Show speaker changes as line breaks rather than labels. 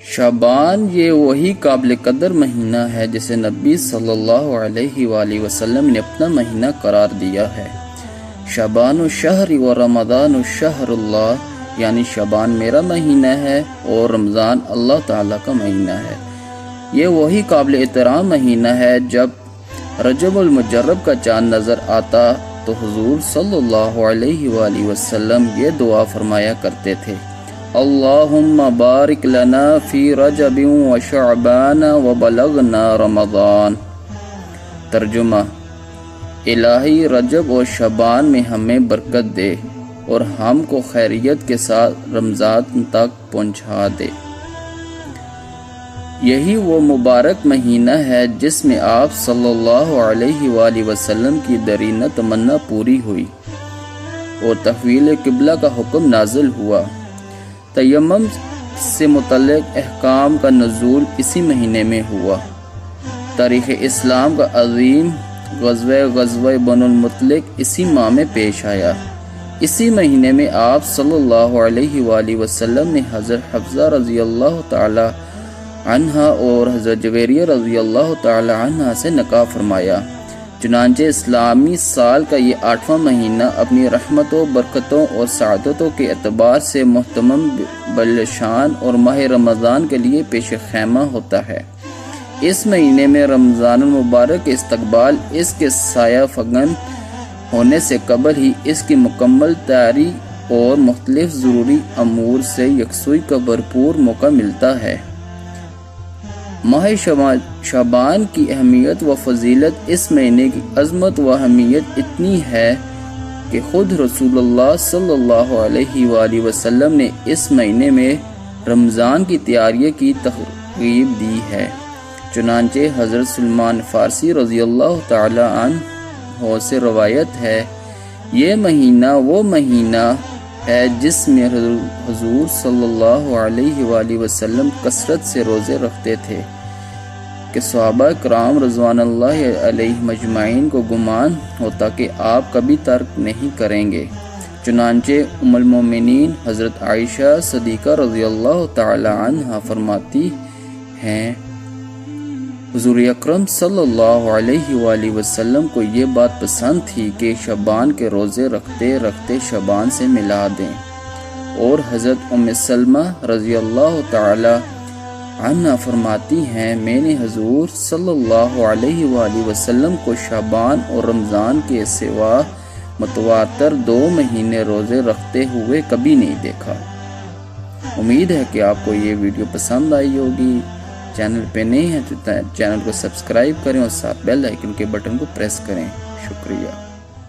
شعبان یہ وہی قابل قدر مہینہ ہے جسے نبی صلی اللہ علیہ وآلہ وسلم نے اپنا مہینہ قرار دیا ہے۔ شعبان الشہر و رمضان الشہر اللہ، یعنی شعبان میرا مہینہ ہے اور رمضان اللہ تعالیٰ کا مہینہ ہے۔ یہ وہی قابل احترام مہینہ ہے جب رجب المجرب کا چاند نظر آتا تو حضور صلی اللہ علیہ وآلہ وسلم یہ دعا فرمایا کرتے تھے: اللہم بارک لنا فی رجب و شعبان و بلغنا رمضان۔ ترجمہ: الہی رجب و شعبان میں ہمیں برکت دے اور ہم کو خیریت کے ساتھ رمضان تک پہنچا دے۔ یہی وہ مبارک مہینہ ہے جس میں آپ صلی اللہ علیہ وآلہ وسلم کی درینہ تمنا پوری ہوئی اور تحویل قبلہ کا حکم نازل ہوا۔ تیمم سے متعلق احکام کا نزول اسی مہینے میں ہوا۔ تاریخ اسلام کا عظیم غزوہ بنو المطلق اسی ماہ میں پیش آیا۔ اسی مہینے میں آپ صلی اللہ علیہ وآلہ وسلم نے حضرت حفصہ رضی اللہ تعالی عنہ اور حضرت جویریہ رضی اللہ تعالی عنہ سے نکاح فرمایا۔ چنانچہ اسلامی سال کا یہ 8واں مہینہ اپنی رحمتوں، برکتوں اور سعادتوں کے اعتبار سے محترم بلشان اور ماہ رمضان کے لیے پیش خیمہ ہوتا ہے۔ اس مہینے میں رمضان المبارک کے استقبال اس کے سایہ فگن ہونے سے قبل ہی اس کی مکمل تیاری اور مختلف ضروری امور سے یکسوئی کا بھرپور موقع ملتا ہے۔ ماہ شعبان کی اہمیت و فضیلت، اس مہینے کی عظمت و اہمیت اتنی ہے کہ خود رسول اللہ صلی اللہ علیہ وآلہ وسلم نے اس مہینے میں رمضان کی تیاری کی ترغیب دی ہے۔ چنانچہ حضرت سلمان فارسی رضی اللہ تعالی عنہ سے روایت ہے: یہ مہینہ وہ مہینہ ہے جس میں حضور صلی اللہ علیہ وآلہ وسلم کثرت سے روزے رکھتے تھے کہ صحابہ کرام رضوان اللہ علیہ مجمعین کو گمان ہوتا کہ آپ کبھی ترک نہیں کریں گے۔ چنانچہ ام المومنین حضرت عائشہ صدیقہ رضی اللہ تعالی عنہ فرماتی ہیں: حضور اکرم صلی اللہ علیہ وآلہ وسلم کو یہ بات پسند تھی کہ شعبان کے روزے رکھتے رکھتے شعبان سے ملا دیں، اور حضرت ام سلمہ رضی اللہ تعالی عنہ فرماتی ہیں: میں نے حضور صلی اللہ علیہ وآلہ وسلم کو شعبان اور رمضان کے سوا متواتر 2 مہینے روزے رکھتے ہوئے کبھی نہیں دیکھا۔ امید ہے کہ آپ کو یہ ویڈیو پسند آئی ہوگی۔ چینل پہ نہیں ہے تو چینل کو سبسکرائب کریں اور ساتھ بیل آئیکن کے بٹن کو پریس کریں۔ شکریہ۔